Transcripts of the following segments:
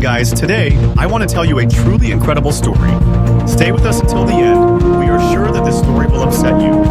guys, today I want to tell you a truly incredible story. Stay with us until the end. We are sure that this story will upset you.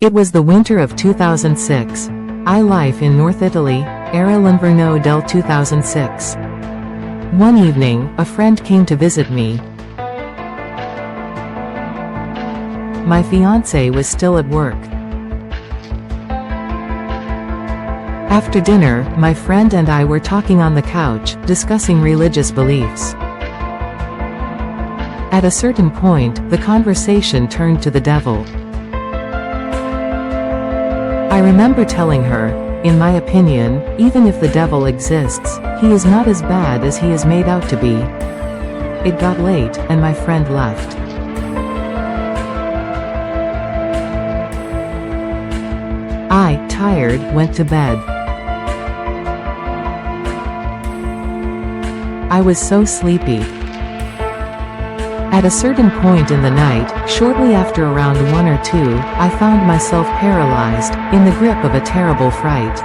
It was the winter of 2006. I life in North Italy, era l'inverno del 2006. One evening, a friend came to visit me. My fiancé was still at work. After dinner, my friend and I were talking on the couch, discussing religious beliefs. At a certain point, the conversation turned to the devil. I remember telling her, in my opinion, even if the devil exists, he is not as bad as he is made out to be. It got late, and my friend left. I, tired, went to bed. I was so sleepy. At a certain point in the night, shortly after around 1 or 2, I found myself paralyzed, in the grip of a terrible fright.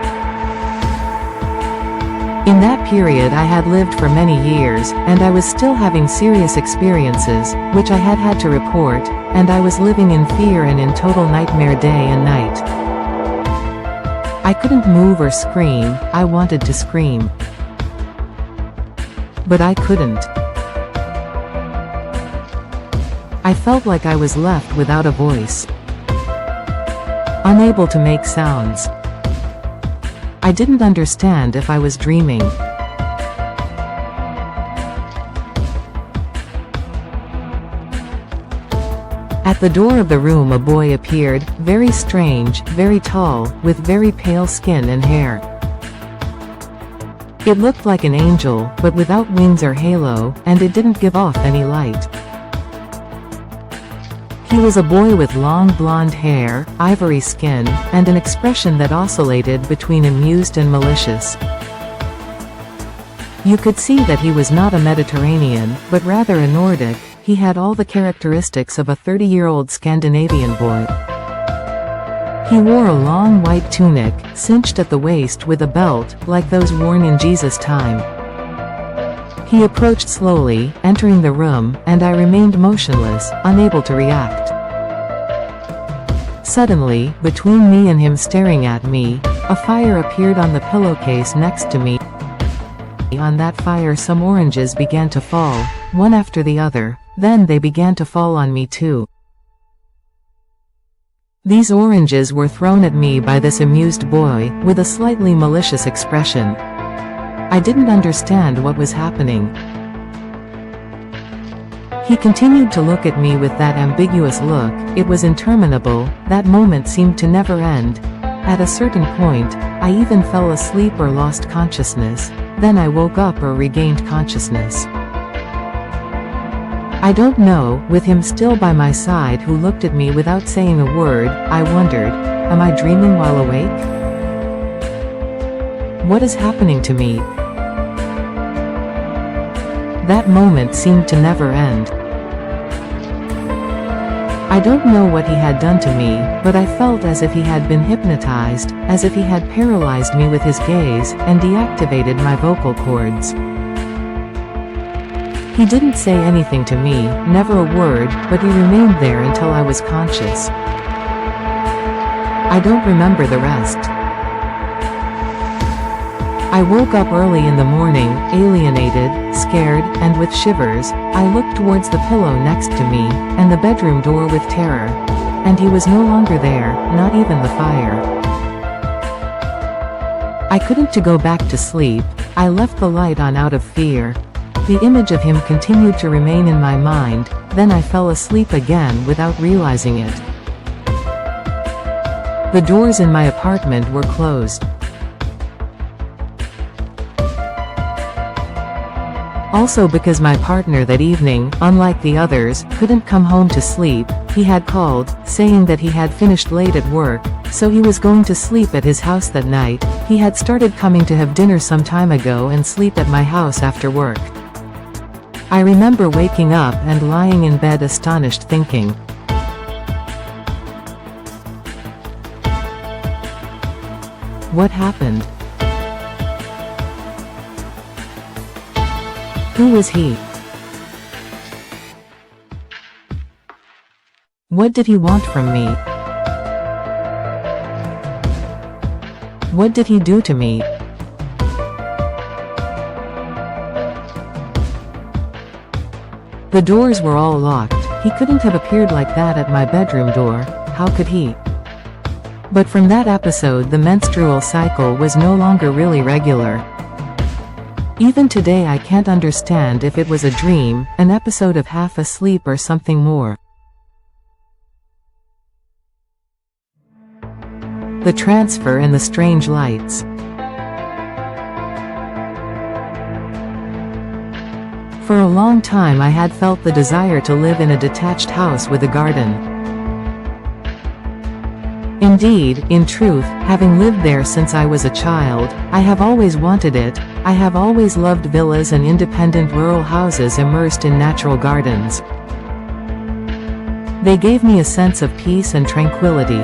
In that period I had lived for many years, and I was still having serious experiences, which I had had to report, and I was living in fear and in total nightmare day and night. I couldn't move or scream. I wanted to scream, but I couldn't. I felt like I was left without a voice, unable to make sounds. I didn't understand if I was dreaming. At the door of the room a boy appeared, very strange, very tall, with very pale skin and hair. It looked like an angel, but without wings or halo, and it didn't give off any light. He was a boy with long blonde hair, ivory skin, and an expression that oscillated between amused and malicious. You could see that he was not a Mediterranean, but rather a Nordic. He had all the characteristics of a 30-year-old Scandinavian boy. He wore a long white tunic, cinched at the waist with a belt, like those worn in Jesus' time. He approached slowly, entering the room, and I remained motionless, unable to react. Suddenly, between me and him staring at me, a fire appeared on the pillowcase next to me. On that fire some oranges began to fall, one after the other, then they began to fall on me too. These oranges were thrown at me by this amused boy, with a slightly malicious expression. I didn't understand what was happening. He continued to look at me with that ambiguous look. It was interminable. That moment seemed to never end. At a certain point, I even fell asleep or lost consciousness. Then I woke up or regained consciousness. I don't know, with him still by my side who looked at me without saying a word. I wondered, am I dreaming while awake? What is happening to me? That moment seemed to never end. I don't know what he had done to me, but I felt as if he had been hypnotized, as if he had paralyzed me with his gaze, and deactivated my vocal cords. He didn't say anything to me, never a word, but he remained there until I was conscious. I don't remember the rest. I woke up early in the morning, alienated, scared, and with shivers. I looked towards the pillow next to me, and the bedroom door with terror. And he was no longer there, not even the fire. I couldn't go back to sleep. I left the light on out of fear. The image of him continued to remain in my mind, then I fell asleep again without realizing it. The doors in my apartment were closed. Also because my partner that evening, unlike the others, couldn't come home to sleep, he had called, saying that he had finished late at work, so he was going to sleep at his house that night. He had started coming to have dinner some time ago and sleep at my house after work. I remember waking up and lying in bed astonished thinking, what happened? Who was he? What did he want from me? What did he do to me? The doors were all locked. He couldn't have appeared like that at my bedroom door. How could he? But from that episode the menstrual cycle was no longer really regular. Even today I can't understand if it was a dream, an episode of half asleep or something more. The transfer and the strange lights. For a long time I had felt the desire to live in a detached house with a garden. Indeed, in truth, having lived there since I was a child, I have always wanted it. I have always loved villas and independent rural houses immersed in natural gardens. They gave me a sense of peace and tranquility.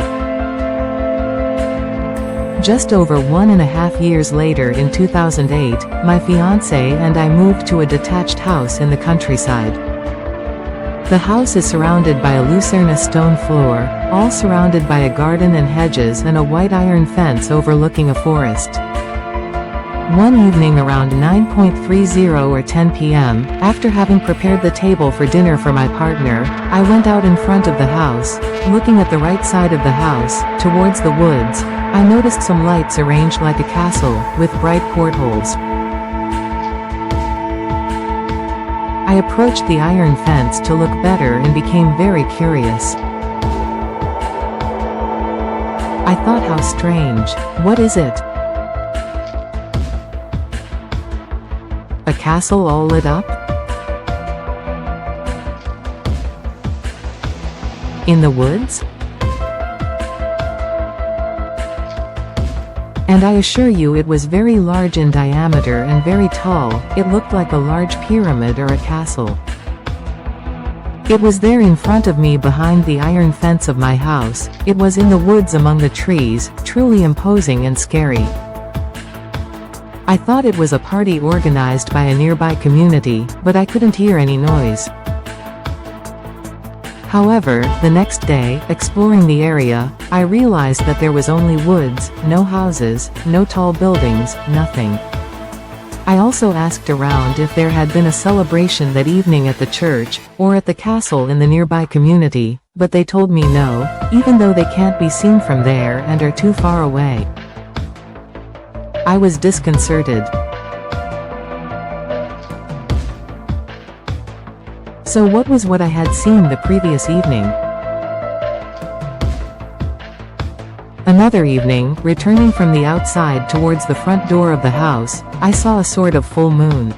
Just over 1.5 years later in 2008, my fiancé and I moved to a detached house in the countryside. The house is surrounded by a lucerne stone floor, all surrounded by a garden and hedges and a white iron fence overlooking a forest. One evening around 9:30 or 10 p.m., after having prepared the table for dinner for my partner, I went out in front of the house. Looking at the right side of the house, towards the woods, I noticed some lights arranged like a castle, with bright portholes. I approached the iron fence to look better and became very curious. I thought, how strange. What is it? A castle all lit up? In the woods? And I assure you it was very large in diameter and very tall. It looked like a large pyramid or a castle. It was there in front of me behind the iron fence of my house. It was in the woods among the trees, truly imposing and scary. I thought it was a party organized by a nearby community, but I couldn't hear any noise. However, the next day, exploring the area, I realized that there was only woods, no houses, no tall buildings, nothing. I also asked around if there had been a celebration that evening at the church, or at the castle in the nearby community, but they told me no, even though they can't be seen from there and are too far away. I was disconcerted. So what I had seen the previous evening? Another evening, returning from the outside towards the front door of the house, I saw a sort of full moon.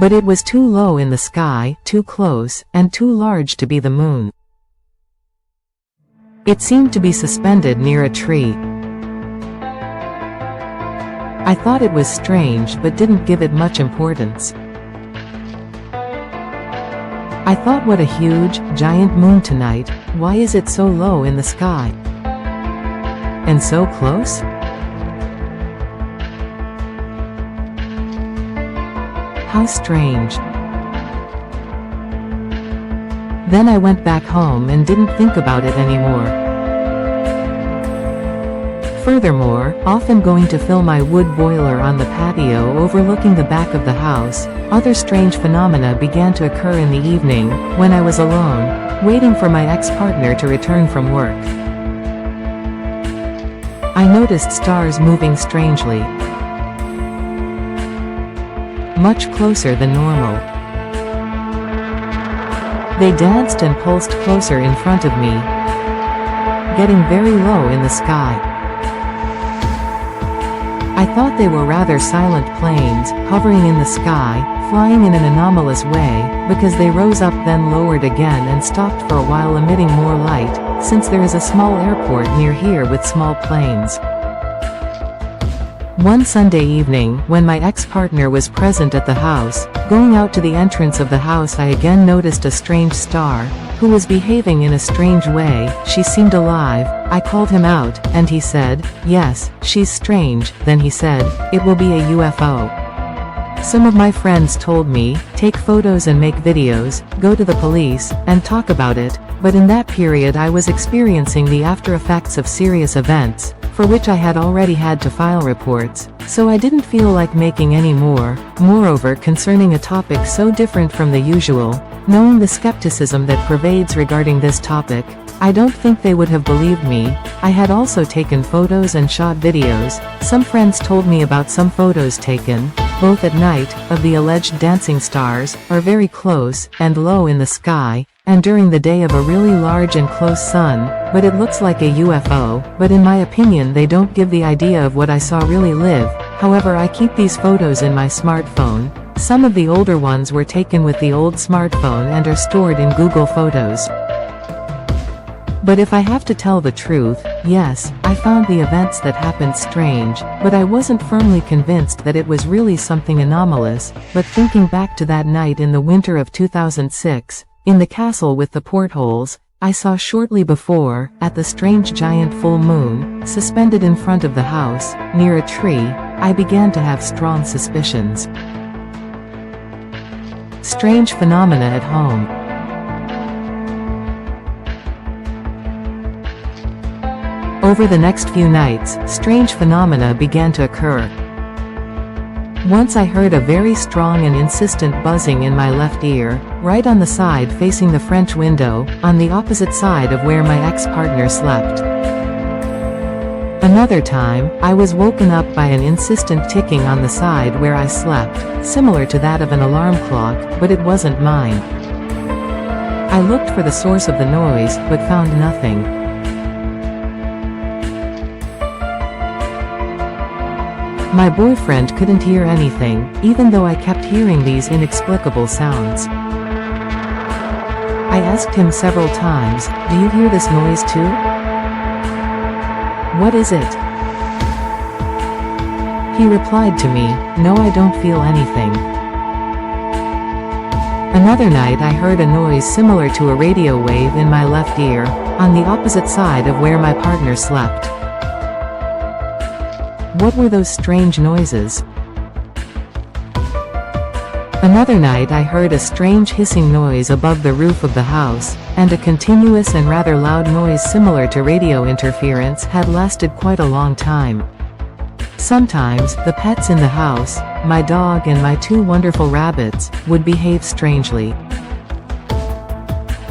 But it was too low in the sky, too close, and too large to be the moon. It seemed to be suspended near a tree. I thought it was strange but didn't give it much importance. I thought, what a huge, giant moon tonight, why is it so low in the sky? And so close? How strange. Then I went back home and didn't think about it anymore. Furthermore, often going to fill my wood boiler on the patio overlooking the back of the house, other strange phenomena began to occur in the evening, when I was alone, waiting for my ex-partner to return from work. I noticed stars moving strangely, much closer than normal. They danced and pulsed closer in front of me, getting very low in the sky. I thought they were rather silent planes, hovering in the sky, flying in an anomalous way, because they rose up then lowered again and stopped for a while emitting more light, since there is a small airport near here with small planes. One Sunday evening, when my ex-partner was present at the house, going out to the entrance of the house, I again noticed a strange star, who was behaving in a strange way. She seemed alive. I called him out, and he said, "Yes, she's strange." Then he said, "It will be a UFO." Some of my friends told me, take photos and make videos, go to the police, and talk about it, but in that period I was experiencing the after effects of serious events, for which I had already had to file reports, so I didn't feel like making any more. Moreover, concerning a topic so different from the usual, knowing the skepticism that pervades regarding this topic, I don't think they would have believed me. I had also taken photos and shot videos. Some friends told me about some photos taken, both at night, of the alleged dancing stars, are very close, and low in the sky, and during the day of a really large and close sun, but it looks like a UFO, but in my opinion they don't give the idea of what I saw really live. However, I keep these photos in my smartphone. Some of the older ones were taken with the old smartphone and are stored in Google Photos. But if I have to tell the truth, yes, I found the events that happened strange, but I wasn't firmly convinced that it was really something anomalous. But thinking back to that night in the winter of 2006, in the castle with the portholes, I saw shortly before, at the strange giant full moon, suspended in front of the house, near a tree, I began to have strong suspicions. Strange phenomena at home. Over the next few nights, strange phenomena began to occur. Once I heard a very strong and insistent buzzing in my left ear, right on the side facing the French window, on the opposite side of where my ex-partner slept. Another time, I was woken up by an insistent ticking on the side where I slept, similar to that of an alarm clock, but it wasn't mine. I looked for the source of the noise, but found nothing. My boyfriend couldn't hear anything, even though I kept hearing these inexplicable sounds. I asked him several times, "Do you hear this noise too? What is it?" He replied to me, "No, I don't feel anything." Another night I heard a noise similar to a radio wave in my left ear, on the opposite side of where my partner slept. What were those strange noises? Another night I heard a strange hissing noise above the roof of the house, and a continuous and rather loud noise similar to radio interference had lasted quite a long time. Sometimes, the pets in the house, my dog and my two wonderful rabbits, would behave strangely.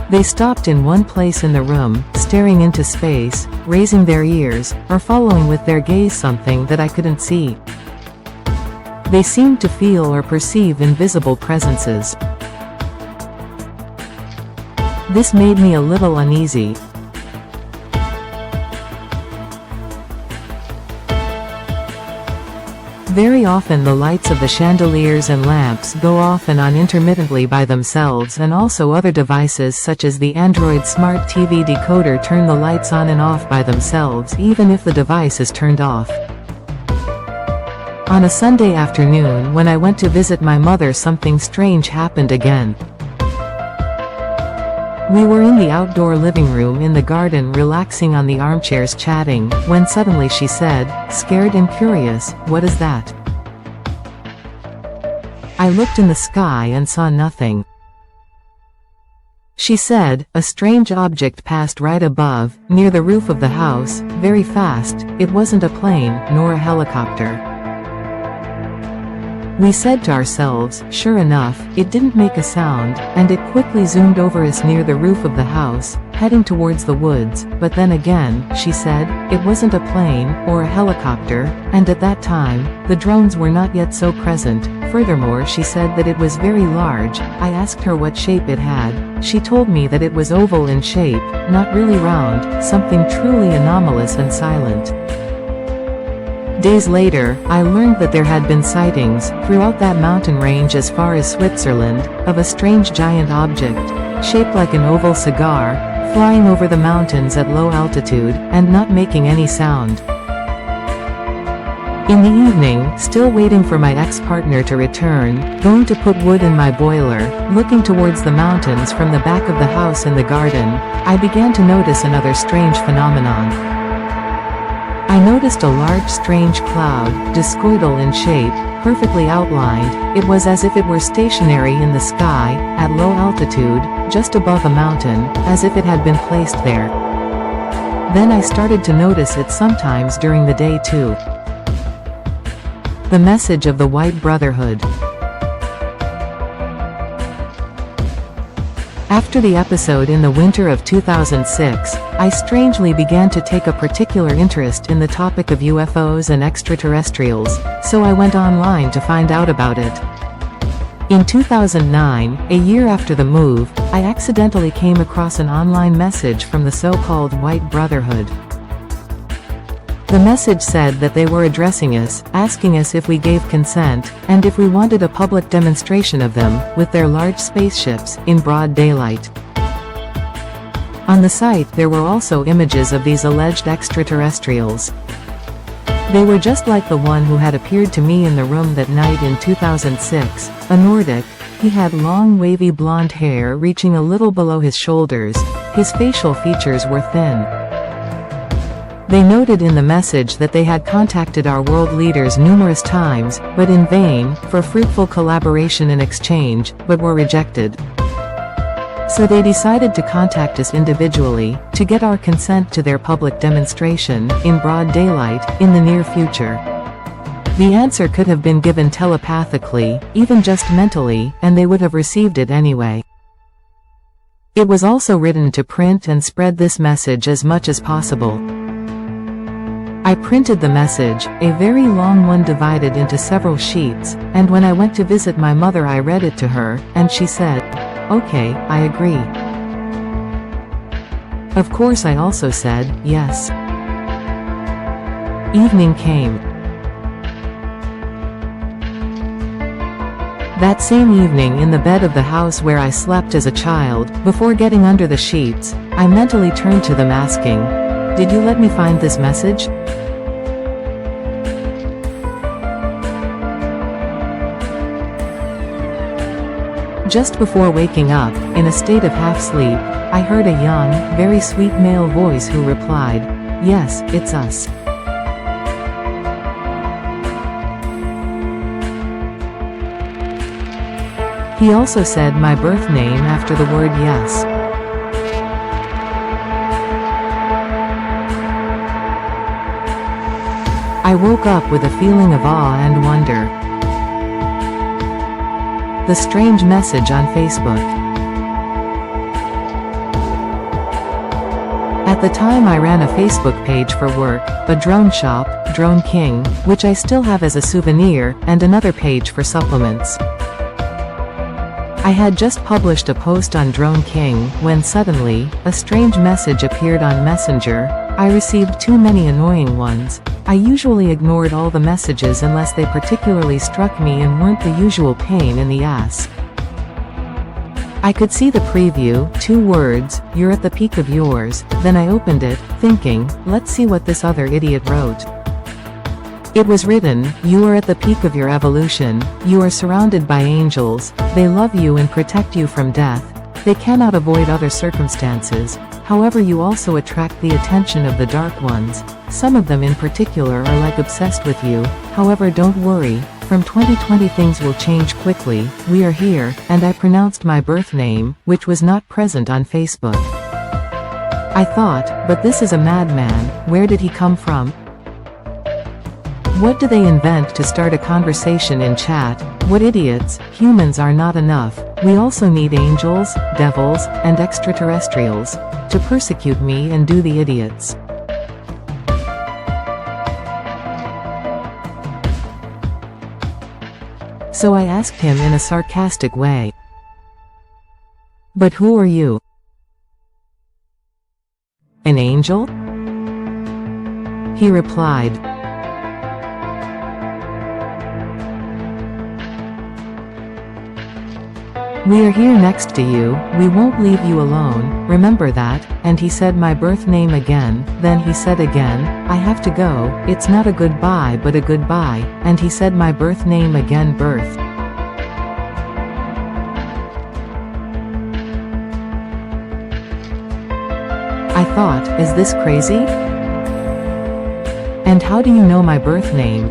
They stopped in one place in the room, staring into space, raising their ears, or following with their gaze something that I couldn't see. They seemed to feel or perceive invisible presences. This made me a little uneasy. Very often the lights of the chandeliers and lamps go off and on intermittently by themselves, and also other devices such as the Android Smart TV decoder turn the lights on and off by themselves even if the device is turned off. On a Sunday afternoon when I went to visit my mother, something strange happened again. We were in the outdoor living room in the garden relaxing on the armchairs chatting, when suddenly she said, scared and curious, "What is that?" I looked in the sky and saw nothing. She said, a strange object passed right above, near the roof of the house, very fast. It wasn't a plane, nor a helicopter. We said to ourselves, sure enough, it didn't make a sound, and it quickly zoomed over us near the roof of the house, heading towards the woods. But then again, she said, it wasn't a plane, or a helicopter, and at that time, the drones were not yet so present. Furthermore, she said that it was very large. I asked her what shape it had. She told me that it was oval in shape, not really round, something truly anomalous and silent. Days later, I learned that there had been sightings, throughout that mountain range as far as Switzerland, of a strange giant object, shaped like an oval cigar, flying over the mountains at low altitude, and not making any sound. In the evening, still waiting for my ex-partner to return, going to put wood in my boiler, looking towards the mountains from the back of the house in the garden, I began to notice another strange phenomenon. I noticed a large strange cloud, discoidal in shape, perfectly outlined. It was as if it were stationary in the sky, at low altitude, just above a mountain, as if it had been placed there. Then I started to notice it sometimes during the day too. The message of the White Brotherhood. After the episode in the winter of 2006, I strangely began to take a particular interest in the topic of UFOs and extraterrestrials, so I went online to find out about it. In 2009, a year after the move, I accidentally came across an online message from the so-called White Brotherhood. The message said that they were addressing us, asking us if we gave consent, and if we wanted a public demonstration of them, with their large spaceships, in broad daylight. On the site there were also images of these alleged extraterrestrials. They were just like the one who had appeared to me in the room that night in 2006, a Nordic. He had long wavy blonde hair reaching a little below his shoulders. His facial features were thin. They noted in the message that they had contacted our world leaders numerous times, but in vain, for fruitful collaboration and exchange, but were rejected. So they decided to contact us individually, to get our consent to their public demonstration, in broad daylight, in the near future. The answer could have been given telepathically, even just mentally, and they would have received it anyway. It was also written to print and spread this message as much as possible. I printed the message, a very long one divided into several sheets, and when I went to visit my mother I read it to her, and she said, "Okay, I agree." Of course I also said, yes. Evening came. That same evening in the bed of the house where I slept as a child, before getting under the sheets, I mentally turned to them asking, "Did you let me find this message?" Just before waking up, in a state of half-sleep, I heard a young, very sweet male voice who replied, "Yes, it's us." He also said my birth name after the word yes. I woke up with a feeling of awe and wonder. The strange message on Facebook. At the time I ran a Facebook page for work, a drone shop, Drone King, which I still have as a souvenir, and another page for supplements. I had just published a post on Drone King, when suddenly, a strange message appeared on Messenger. I received too many annoying ones. I usually ignored all the messages unless they particularly struck me and weren't the usual pain in the ass. I could see the preview, 2 words, "You're at the peak of yours," then I opened it, thinking, let's see what this other idiot wrote. It was written, "You are at the peak of your evolution, you are surrounded by angels, they love you and protect you from death, they cannot avoid other circumstances, however you also attract the attention of the dark ones, some of them in particular are like obsessed with you, however don't worry, from 2020 things will change quickly, we are here," and I pronounced my birth name, which was not present on Facebook. I thought, but this is a madman, where did he come from? What do they invent to start a conversation in chat? What idiots, humans are not enough, we also need angels, devils, and extraterrestrials to persecute me and do the idiots. So I asked him in a sarcastic way, "But who are you? An angel?" He replied, "We are here next to you, we won't leave you alone, remember that," and he said my birth name again, then he said again, "I have to go, it's not a goodbye but a goodbye," and he said my birth name again, birth. I thought, is this crazy? And how do you know my birth name?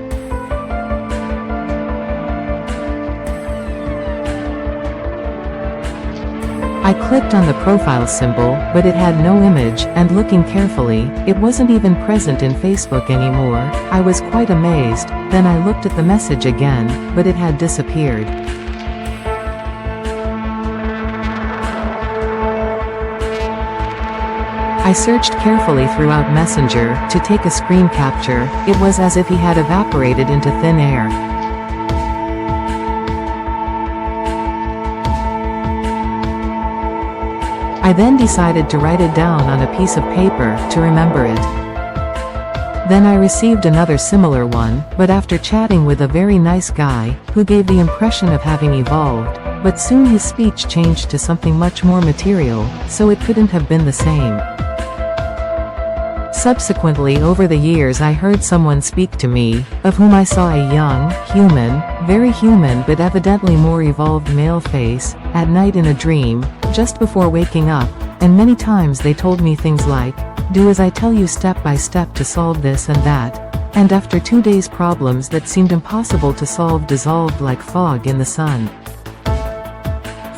I clicked on the profile symbol, but it had no image, and looking carefully, it wasn't even present in Facebook anymore. I was quite amazed, then I looked at the message again, but it had disappeared. I searched carefully throughout Messenger, to take a screen capture, it was as if he had evaporated into thin air. I then decided to write it down on a piece of paper, to remember it. Then I received another similar one, but after chatting with a very nice guy, who gave the impression of having evolved, but soon his speech changed to something much more material, so it couldn't have been the same. Subsequently over the years I heard someone speak to me, of whom I saw a young, human, very human but evidently more evolved male face, at night in a dream, just before waking up, and many times they told me things like, "Do as I tell you step by step to solve this and that," and after 2 days problems that seemed impossible to solve dissolved like fog in the sun.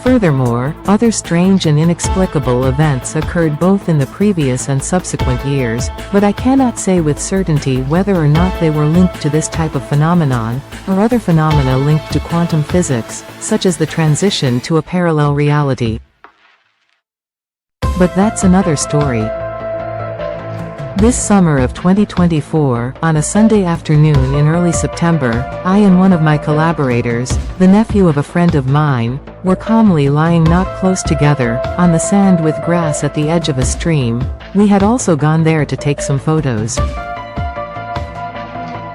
Furthermore, other strange and inexplicable events occurred both in the previous and subsequent years, but I cannot say with certainty whether or not they were linked to this type of phenomenon, or other phenomena linked to quantum physics, such as the transition to a parallel reality. But that's another story. This summer of 2024, on a Sunday afternoon in early September, I and one of my collaborators, the nephew of a friend of mine, were calmly lying not close together, on the sand with grass at the edge of a stream. We had also gone there to take some photos.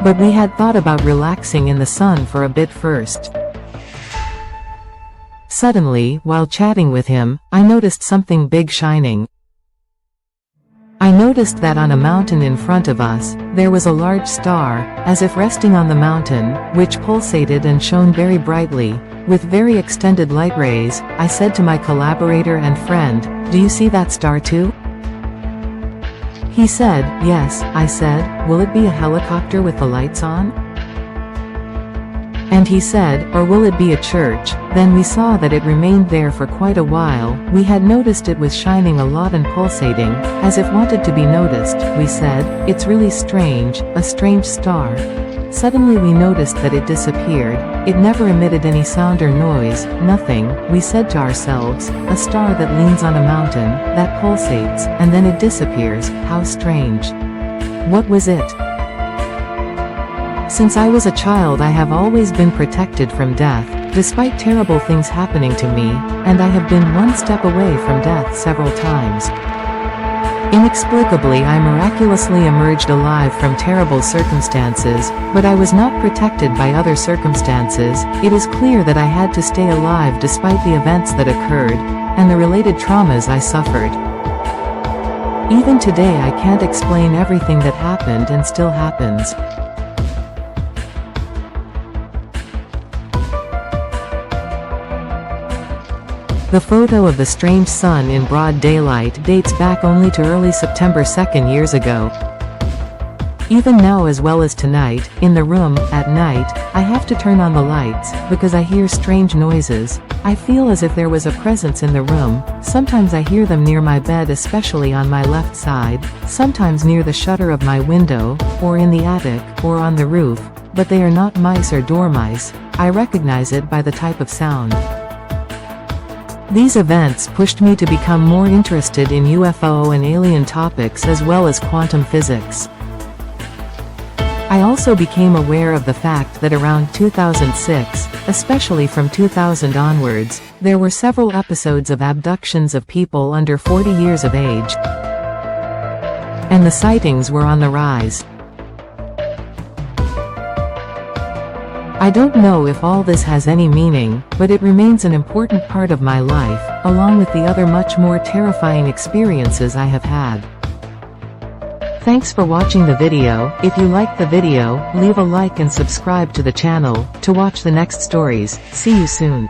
But we had thought about relaxing in the sun for a bit first. Suddenly, while chatting with him, I noticed something big shining. I noticed that on a mountain in front of us, there was a large star, as if resting on the mountain, which pulsated and shone very brightly, with very extended light rays. I said to my collaborator and friend, "Do you see that star too?" He said, "Yes," I said, "Will it be a helicopter with the lights on?" And he said, "Or will it be a church?" Then we saw that it remained there for quite a while. We had noticed it was shining a lot and pulsating, as if wanted to be noticed. We said, "It's really strange, a strange star." Suddenly we noticed that it disappeared. It never emitted any sound or noise, nothing. We said to ourselves, a star that leans on a mountain, that pulsates, and then it disappears, how strange. What was it? Since I was a child I have always been protected from death, despite terrible things happening to me, and I have been one step away from death several times. Inexplicably, I miraculously emerged alive from terrible circumstances, but I was not protected by other circumstances. It is clear that I had to stay alive despite the events that occurred, and the related traumas I suffered. Even today I can't explain everything that happened and still happens. The photo of the strange sun in broad daylight dates back only to early September 2 years ago. Even now, as well as tonight, in the room, at night, I have to turn on the lights, because I hear strange noises. I feel as if there was a presence in the room. Sometimes I hear them near my bed, especially on my left side, sometimes near the shutter of my window, or in the attic, or on the roof, but they are not mice or dormice. I recognize it by the type of sound. These events pushed me to become more interested in UFO and alien topics as well as quantum physics. I also became aware of the fact that around 2006, especially from 2000 onwards, there were several episodes of abductions of people under 40 years of age. And the sightings were on the rise. I don't know if all this has any meaning, but it remains an important part of my life, along with the other much more terrifying experiences I have had. Thanks for watching the video. If you liked the video, leave a like and subscribe to the channel to watch the next stories. See you soon.